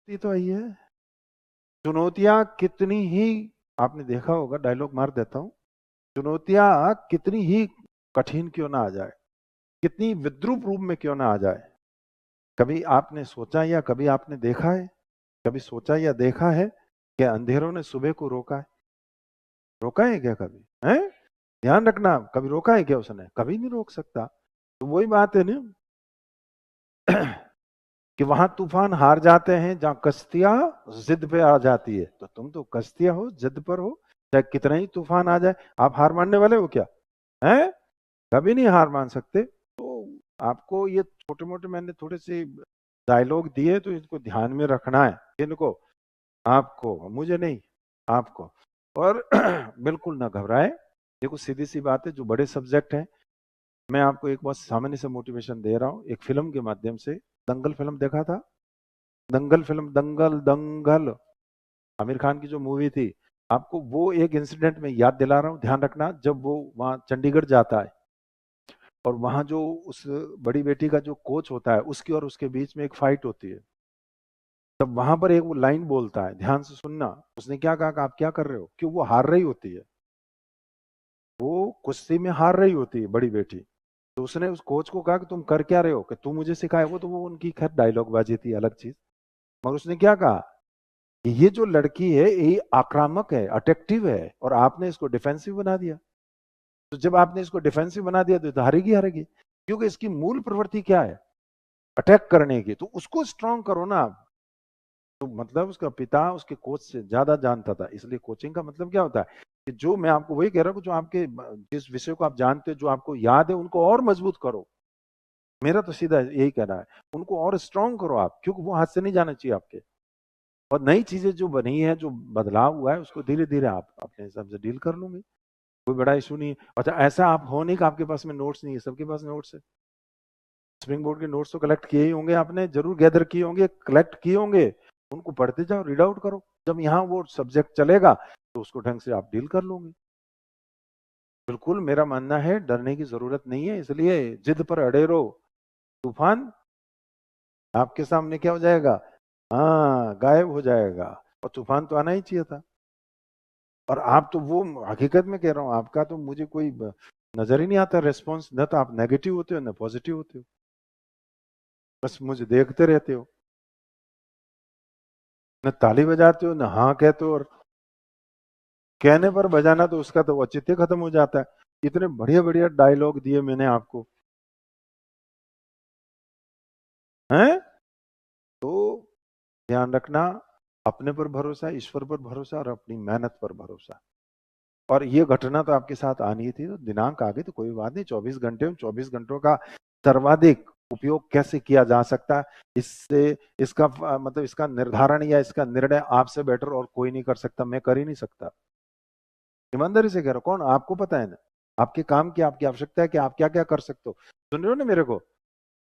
ये तो आई है। चुनौतियां कितनी ही, आपने देखा होगा, डायलॉग मार देता हूं, चुनौतियां कितनी ही कठिन क्यों ना आ जाए, कितनी विद्रूप रूप में क्यों ना आ जाए, कभी आपने सोचा या कभी आपने देखा है, कभी सोचा या देखा है कि अंधेरों ने सुबह को रोका है? रोका है क्या कभी? है? ध्यान रखना, कभी रोका है क्या उसने? कभी नहीं रोक सकता। तो वही बात है ना कि वहां तूफान हार जाते हैं जहां कश्तियां जिद पे आ जाती है। तो तुम तो कश्तियां हो, जिद पर हो, चाहे कितना ही तूफान आ जाए। आप हार मानने वाले हो क्या? हैं? कभी नहीं हार मान सकते। तो आपको ये छोटे मोटे मैंने थोड़े से डायलॉग दिए, तो इनको ध्यान में रखना है। इनको, आपको, मुझे नहीं, आपको। और बिल्कुल ना घबराए। देखो सीधी सी बात है, जो बड़े सब्जेक्ट हैं, मैं आपको एक बहुत सामान्य से मोटिवेशन दे रहा हूँ एक फिल्म के माध्यम से। दंगल फिल्म देखा था? दंगल फिल्म, दंगल दंगल, आमिर खान की जो मूवी थी, आपको वो एक इंसिडेंट में याद दिला रहा हूँ, ध्यान रखना। जब वो वहाँ चंडीगढ़ जाता है और वहाँ जो उस बड़ी बेटी का जो कोच होता है, उसकी और उसके बीच में एक फाइट होती है। तब वहां पर एक वो लाइन बोलता है, ध्यान से सुनना। उसने क्या कहा कि आप क्या कर रहे हो, क्यों? वो हार रही होती है, वो कुश्ती में हार रही होती है बड़ी बेटी। तो उसने उस कोच को कहा कि तुम कर क्या रहे हो, कि तू मुझे सिखाए। वो तो वो उनकी खैर डायलॉग बाजी थी, अलग चीज। मगर उसने क्या कहा कि ये जो लड़की है ये आक्रामक है, अट्रैक्टिव है, और आपने इसको डिफेंसिव बना दिया। तो जब आपने इसको डिफेंसिव बना दिया तो हारेगी हारेगी, क्योंकि इसकी मूल प्रवृत्ति क्या है? अटैक करने की। तो उसको स्ट्रांग करो ना आप। तो मतलब उसका पिता उसके कोच से ज्यादा जानता था। इसलिए कोचिंग का मतलब क्या होता है कि जो मैं आपको वही कह रहा हूँ, जो आपके जिस विषय को आप जानते हो, जो आपको याद है, उनको और मजबूत करो। मेरा तो सीधा यही कहना है, उनको और स्ट्रांग करो आप, क्योंकि वो हाथ से नहीं जाना चाहिए आपके। और नई चीजें जो बनी है, जो बदलाव हुआ है, उसको धीरे धीरे आप अपने हिसाब से डील कर लोगे। कोई बड़ा इशू नहीं है। अच्छा, ऐसा आप हो नहीं कि आपके पास में नोट्स नहीं है, सबके पास नोट्स है। स्प्रिंग बोर्ड के नोट्स तो कलेक्ट किए ही होंगे आपने, जरूर गैदर किए होंगे, कलेक्ट किए होंगे। उनको पढ़ते जाओ, रीड आउट करो। जब यहाँ वो सब्जेक्ट चलेगा तो उसको ढंग से आप डील कर लोगे। बिल्कुल मेरा मानना है, डरने की जरूरत नहीं है। इसलिए जिद पर अड़े रहो, तूफान आपके सामने क्या हो जाएगा? हाँ, गायब हो जाएगा। और तूफान तो आना ही चाहिए था। और आप तो वो, हकीकत में कह रहा हूँ, आपका तो मुझे कोई नजर ही नहीं आता रेस्पॉन्स। न तो आप नेगेटिव होते हो, न पॉजिटिव होते हो, बस मुझे देखते रहते हो। न ताली बजाते हो, न हाँ कहते हो। और कहने पर बजाना, तो उसका तो औचित्य खत्म हो जाता है। इतने बढ़िया बढ़िया डायलॉग दिए मैंने आपको, हैं? तो ध्यान रखना, अपने पर भरोसा, ईश्वर पर भरोसा, और अपनी मेहनत पर भरोसा। और ये घटना तो आपके साथ आनी थी, तो दिनांक आ गई तो कोई बात नहीं। 24 घंटे, 24 घंटों का सर्वाधिक उपयोग कैसे किया जा सकता है, इससे इसका मतलब इसका निर्धारण या इसका निर्णय आपसे बेटर और कोई नहीं कर सकता। मैं कर ही नहीं सकता। ईमानदारी से कह रहा हूं, कौन? आपको पता है ना आपके काम की, आपकी आवश्यकता है कि आप क्या क्या कर सकते हो। सुन रहे हो ना मेरे को?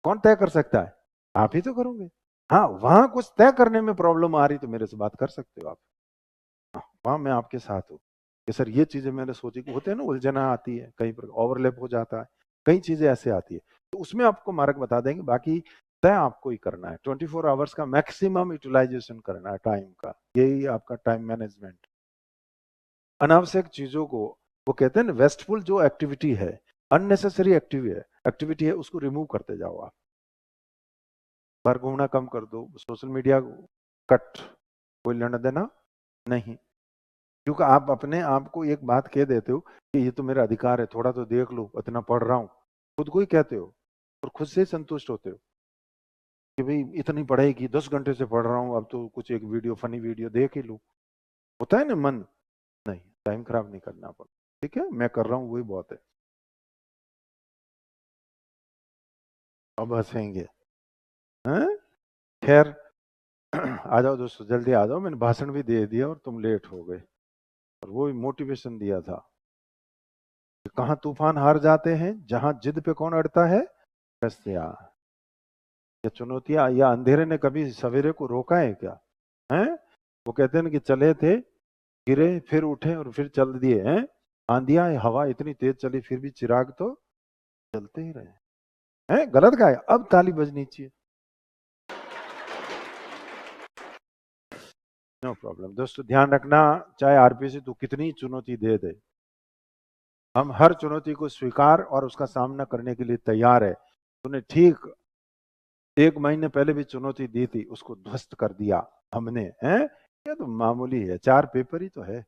कौन तय कर सकता है? आप ही तो करोगे। हाँ, वहां कुछ तय करने में प्रॉब्लम आ रही तो मेरे से बात कर सकते हो आप। हाँ, वहां मैं आपके साथ हूँ कि सर ये चीजें मैंने सोची, कि होते हैं ना, उलझना आती है, कहीं पर ओवरलैप हो जाता है, कई चीजें ऐसे आती है। तो उसमें आपको मार्ग बता देंगे। बाकी तय आपको ही करना है। 24 आवर्स का मैक्सिमम यूटिलाइजेशन करना है टाइम का। यही आपका टाइम मैनेजमेंट। अनावश्यक चीजों को, वो कहते हैं ना, वेस्टफुल जो एक्टिविटी है, अननेसेसरी एक्टिविटी है, उसको रिमूव करते जाओ आप। बाहर घूमना कम कर दो, सोशल मीडिया कट, कोई लेना देना नहीं। क्योंकि आप अपने आप को एक बात कह देते हो कि ये तो मेरा अधिकार है, थोड़ा तो देख लो, इतना पढ़ रहा हूँ, खुद को ही कहते हो। और खुद से ही संतुष्ट होते हो कि भाई इतनी पढ़ाई की, 10 घंटे से पढ़ रहा हूँ, अब तो कुछ एक वीडियो, फनी वीडियो देख ही लूँ। होता है ना मन? नहीं, टाइम खराब नहीं करना पड़ा। ठीक है, मैं कर रहा हूँ, वही बहुत है। अब हंसेंगे, हैं? खैर, आ जाओ दोस्तों, जल्दी आ जाओ। मैंने भाषण भी दे दिया और तुम लेट हो गए। और वो मोटिवेशन दिया था कि कहाँ तूफान हार जाते हैं, जहां जिद पे कौन अड़ता है? कस्या। या चुनौतियां या अंधेरे ने कभी सवेरे को रोका है क्या? हैं? वो कहते हैं कि चले थे, गिरे, फिर उठे और फिर चल दिए हैं। आंधियां, हवा इतनी तेज चली, फिर भी चिराग तो जलते ही रहे। हैं? गलत का है, अब ताली बजनी चाहिए। प्रॉब्लम। दोस्तों ध्यान रखना, चाहे आरपीसी तू कितनी चुनौती दे दे, हम हर चुनौती को स्वीकार और उसका सामना करने के लिए तैयार है। तूने ठीक 1 महीने पहले भी चुनौती दी थी, उसको ध्वस्त कर दिया हमने, हैं? ये तो मामूली है, 4 पेपर ही तो है।